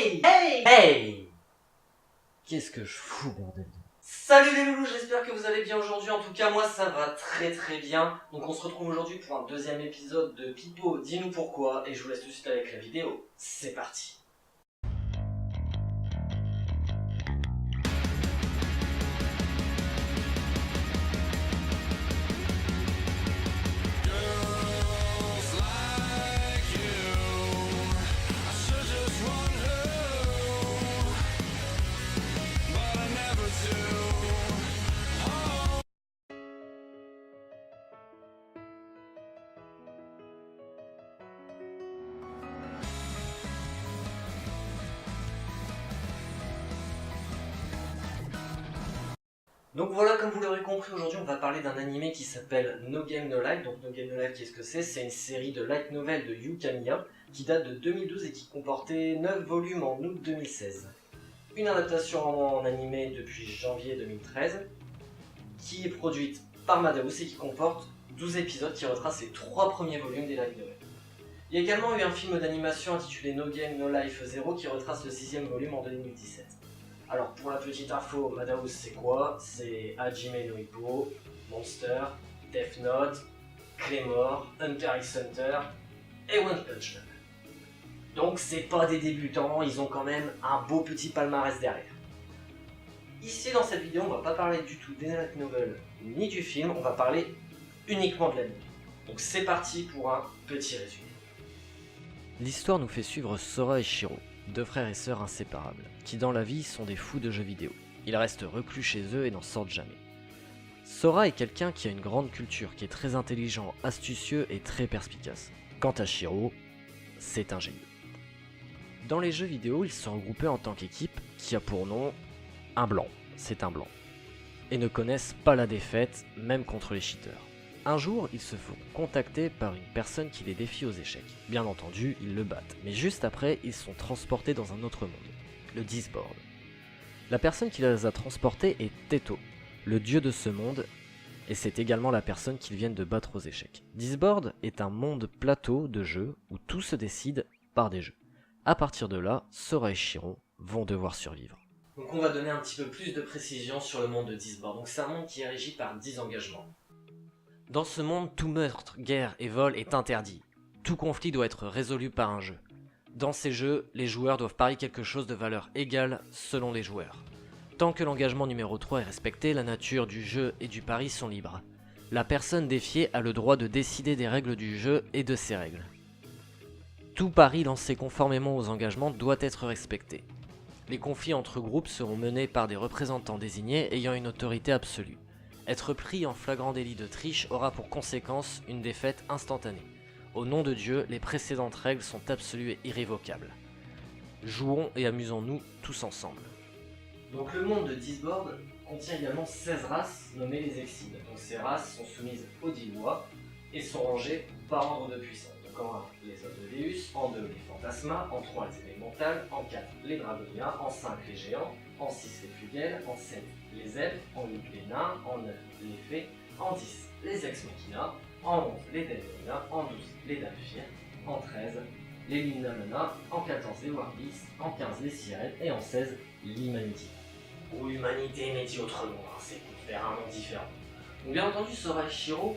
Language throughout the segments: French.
Hey! Hey! Hey! Qu'est-ce que je fous, bordel? Salut les loulous, j'espère que vous allez bien aujourd'hui. En tout cas, moi ça va très très bien. Donc on se retrouve aujourd'hui pour un deuxième épisode de Pipo, dis-nous pourquoi. Et je vous laisse tout de suite avec la vidéo. C'est parti. Donc voilà, comme vous l'aurez compris, aujourd'hui on va parler d'un animé qui s'appelle No Game No Life. Donc No Game No Life, qu'est-ce que c'est? C'est une série de light novel de Yu Kamiya qui date de 2012 et qui comportait 9 volumes en août 2016. Une adaptation en animé depuis janvier 2013 qui est produite par Madhouse et qui comporte 12 épisodes qui retracent les 3 premiers volumes des light novels. Il y a également eu un film d'animation intitulé No Game No Life 0 qui retrace le 6ème volume en 2017. Alors pour la petite info, Madhouse c'est quoi? C'est Hajime no Ippo, Monster, Death Note, Claymore, Hunter x Hunter et One Punch Man. Donc c'est pas des débutants, ils ont quand même un beau petit palmarès derrière. Ici dans cette vidéo on va pas parler du tout des light novels ni du film, on va parler uniquement de l'anime. Donc c'est parti pour un petit résumé. L'histoire nous fait suivre Sora et Shiro, deux frères et sœurs inséparables, qui dans la vie sont des fous de jeux vidéo. Ils restent reclus chez eux et n'en sortent jamais. Sora est quelqu'un qui a une grande culture, qui est très intelligent, astucieux et très perspicace. Quant à Shiro, c'est un génie. Dans les jeux vidéo, ils sont regroupés en tant qu'équipe qui a pour nom un blanc, c'est un blanc, et ne connaissent pas la défaite, même contre les cheaters. Un jour, ils se font contacter par une personne qui les défie aux échecs. Bien entendu, ils le battent, mais juste après, ils sont transportés dans un autre monde, le Disboard. La personne qui les a transportés est Teto, le dieu de ce monde, et c'est également la personne qu'ils viennent de battre aux échecs. Disboard est un monde plateau de jeux où tout se décide par des jeux. À partir de là, Sora et Shiro vont devoir survivre. Donc on va donner un petit peu plus de précision sur le monde de Disboard. Donc c'est un monde qui est régi par 10 engagements. Dans ce monde, tout meurtre, guerre et vol est interdit. Tout conflit doit être résolu par un jeu. Dans ces jeux, les joueurs doivent parier quelque chose de valeur égale selon les joueurs. Tant que l'engagement numéro 3 est respecté, la nature du jeu et du pari sont libres. La personne défiée a le droit de décider des règles du jeu et de ses règles. Tout pari lancé conformément aux engagements doit être respecté. Les conflits entre groupes seront menés par des représentants désignés ayant une autorité absolue. Être pris en flagrant délit de triche aura pour conséquence une défaite instantanée. Au nom de Dieu, les précédentes règles sont absolues et irrévocables. Jouons et amusons-nous tous ensemble. Donc le monde de Disboard contient également 16 races nommées les Excides. Donc ces races sont soumises aux 10 lois et sont rangées par ordre de puissance. Donc en 1, les Odeleus, en 2, les Fantasmas, en 3, les Élémentales, en 4, les Dragoniens, en 5, les Géants, en 6, les Fluguels, en 7, les Elfes, en 8, les Nains, en 9, les Fées, en 10, les Ex Machina, en 11, les Démoniens, en 12, les Dalphir, en 13, les Linnamana, en 14, les Warbis, en 15, les Sirènes et en 16, l'Humanity. Ou Humanité, mais dit autrement, hein, c'est pour faire un nom différent. Donc bien entendu, Sora et Shiro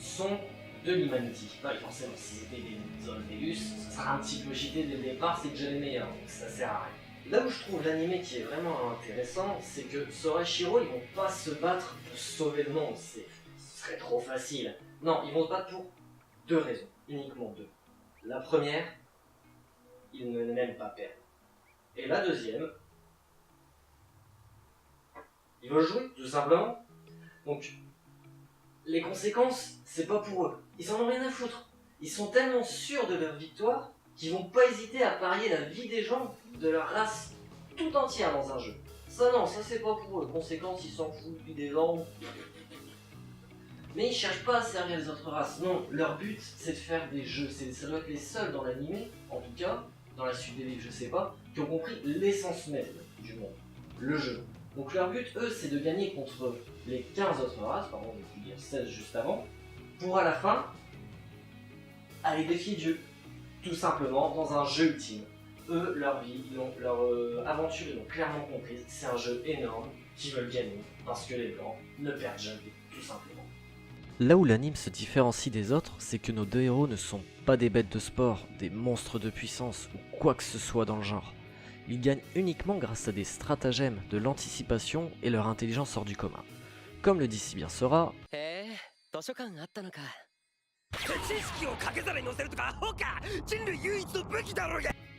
sont de l'Humanity. Bah, forcément, si c'était des Odeleus, ça sera un petit peu cheaté dès le départ, c'est déjà les meilleurs, donc ça sert à rien. Là où je trouve l'animé qui est vraiment intéressant, c'est que Sora et Shiro, ils vont pas se battre pour sauver le monde, ce serait trop facile. Non, ils vont se battre pour 2 raisons, uniquement 2. La première, ils ne n'aiment pas perdre. Et la deuxième, ils veulent jouer, tout simplement. Donc, les conséquences, c'est pas pour eux. Ils en ont rien à foutre. Ils sont tellement sûrs de leur victoire qu'ils vont pas hésiter à parier la vie des gens de leur race tout entière dans un jeu. Ça non, ça c'est pas pour eux. Conséquences, ils s'en foutent puis des gens. Mais ils cherchent pas à servir les autres races. Non, leur but c'est de faire des jeux. Ça doit être les seuls dans l'animé, en tout cas, dans la suite des livres, je sais pas, qui ont compris l'essence même du monde, le jeu. Donc leur but, eux, c'est de gagner contre les 15 autres races, pardon, j'ai pu dire 16 juste avant, pour à la fin aller défier Dieu. tout simplement dans un jeu ultime. Eux, leur vie, leur aventure, ils l'ont clairement comprise, c'est un jeu énorme qu'ils veulent gagner, parce que les blancs ne perdent jamais, tout simplement. Là où l'anime se différencie des autres, c'est que nos deux héros ne sont pas des bêtes de sport, des monstres de puissance ou quoi que ce soit dans le genre. Ils gagnent uniquement grâce à des stratagèmes, de l'anticipation et leur intelligence hors du commun. Comme le dit si bien Sora,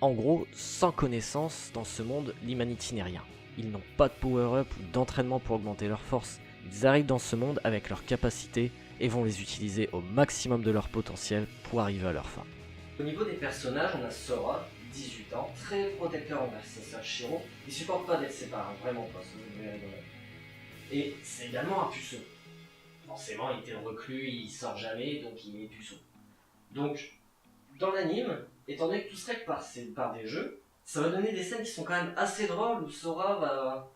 en gros, sans connaissance, dans ce monde, l'humanité n'est rien. Ils n'ont pas de power-up ou d'entraînement pour augmenter leur force. Ils arrivent dans ce monde avec leurs capacités et vont les utiliser au maximum de leur potentiel pour arriver à leur fin. Au niveau des personnages, on a Sora, 18 ans, très protecteur envers sa sœur Shiro. Il supporte pas d'être séparé, vraiment pas, ça vous verrez dans la... Et c'est également un puceau. Forcément, il était reclus, il sort jamais, donc il est puceau. Donc, dans l'anime, étant donné que tout se règle par des jeux, ça va donner des scènes qui sont quand même assez drôles où Sora va,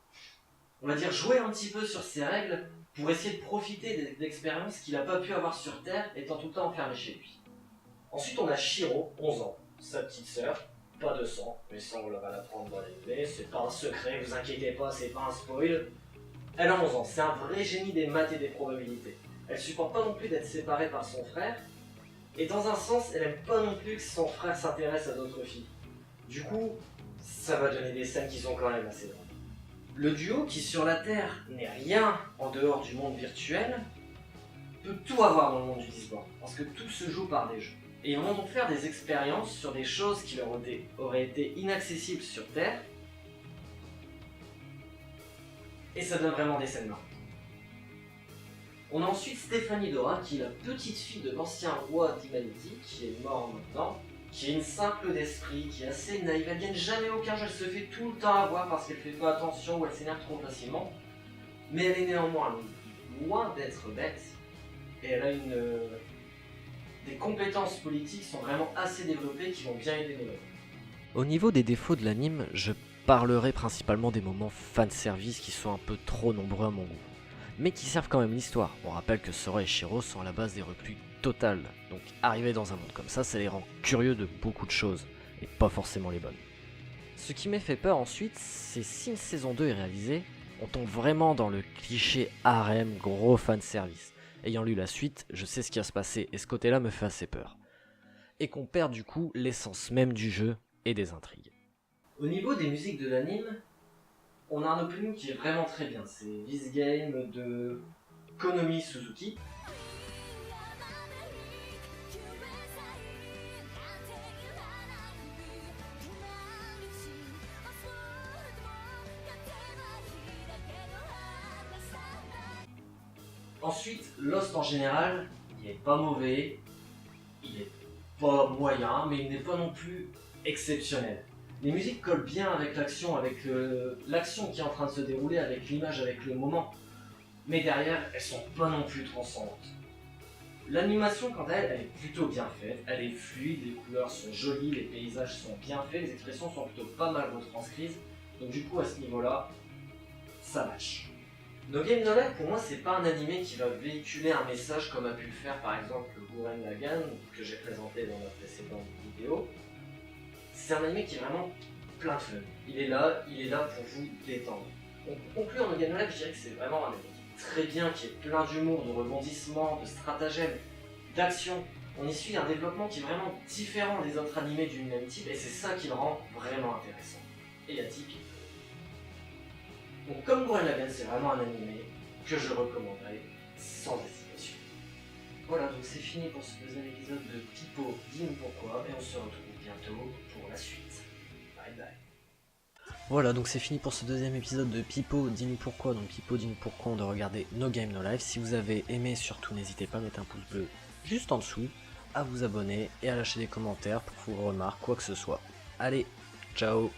on va dire, jouer un petit peu sur ses règles pour essayer de profiter d'expériences qu'il n'a pas pu avoir sur Terre étant tout le temps enfermé chez lui. Ensuite, on a Shiro, 11 ans, sa petite sœur, pas de sang, mais ça on va l'apprendre dans l'anime, c'est pas un secret, vous inquiétez pas, c'est pas un spoil. Elle a 11 ans, c'est un vrai génie des maths et des probabilités. Elle supporte pas non plus d'être séparée par son frère, et dans un sens, elle aime pas non plus que son frère s'intéresse à d'autres filles. Du coup, ça va donner des scènes qui sont quand même assez drôles. Le duo, qui sur la Terre n'est rien en dehors du monde virtuel, peut tout avoir dans le monde du Discord, parce que tout se joue par des jeux. Et ils vont donc faire des expériences sur des choses qui leur auraient été inaccessibles sur Terre, et ça donne vraiment des scènes marrantes. On a ensuite Stéphanie Dora, qui est la petite fille de l'ancien roi d'Humanity, qui est mort maintenant, qui est une simple d'esprit, qui est assez naïve, elle gagne jamais aucun jeu, elle se fait tout le temps avoir parce qu'elle fait pas attention ou elle s'énerve trop facilement, mais elle est néanmoins loin d'être bête, et elle a des compétences politiques qui sont vraiment assez développées, qui vont bien aider nos héros. Au niveau des défauts de l'anime, je parlerai principalement des moments fanservice qui sont un peu trop nombreux à mon goût, mais qui servent quand même l'histoire. On rappelle que Sora et Shiro sont à la base des reclus totales, donc arriver dans un monde comme ça les rend curieux de beaucoup de choses, et pas forcément les bonnes. Ce qui m'a fait peur ensuite, c'est si une saison 2 est réalisée, on tombe vraiment dans le cliché harem gros fanservice. Ayant lu la suite, je sais ce qui va se passer, et ce côté-là me fait assez peur. Et qu'on perd du coup l'essence même du jeu et des intrigues. Au niveau des musiques de l'anime, on a un opening qui est vraiment très bien. C'est This Game de Konomi Suzuki. Ensuite, Lost en général, il est pas mauvais, il est pas moyen, mais il n'est pas non plus exceptionnel. Les musiques collent bien avec l'action, avec l'action qui est en train de se dérouler, avec l'image, avec le moment. Mais derrière, elles sont pas non plus transcendantes. L'animation, quant à elle, elle est plutôt bien faite, elle est fluide, les couleurs sont jolies, les paysages sont bien faits, les expressions sont plutôt pas mal retranscrites. Donc du coup, à ce niveau-là, ça match. No Game No Life, pour moi, c'est pas un animé qui va véhiculer un message comme a pu le faire par exemple Gurren Lagann, que j'ai présenté dans la précédente vidéo. C'est un animé qui est vraiment plein de fun. Il est là pour vous détendre. Donc, pour conclure No Game No Life, je dirais que c'est vraiment un animé très bien, qui est plein d'humour, de rebondissements, de stratagèmes, d'action. On y suit un développement qui est vraiment différent des autres animés du même type, et c'est ça qui le rend vraiment intéressant et atypique. Donc comme Gurren Lagann, c'est vraiment un animé que je recommanderais sans hésitation. Voilà, donc c'est fini pour ce deuxième épisode de Pipo, dis-nous pourquoi, et on se retrouve bientôt pour la suite. Bye bye. Voilà, donc c'est fini pour ce deuxième épisode de Pipo, dis-nous pourquoi. Donc Pipo, dis-nous pourquoi, de regarder No Game No Life. Si vous avez aimé, surtout n'hésitez pas à mettre un pouce bleu juste en dessous, à vous abonner et à lâcher des commentaires pour vos remarques, quoi que ce soit. Allez, ciao.